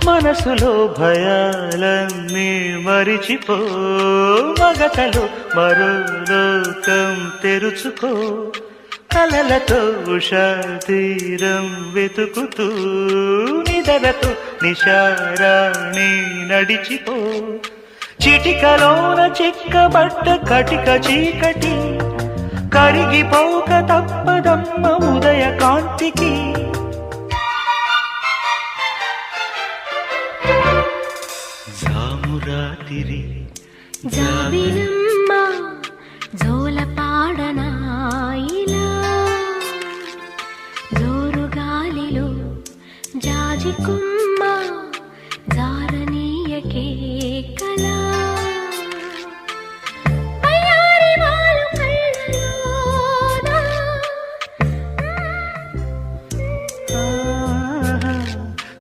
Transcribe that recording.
మనసులో భయాలన్నీ మరిచిపో, మగతలో మరో లోకం తెరుచుకో, కలలతో ఉషా తీరం వెతుకుతూ నిదరతో నిశారాణి నడిచిపో. చిటికలోన చిక్కబట్ట కటిక చీకటి కరిగిపోక తప్పదమ్మ ఉదయ కాంతికి. జామురాతిరి జాబిలమ్మ జోల పాడనాయిలా, జోరు గాలిలో జాజి కొమ్మ జారనీయకే.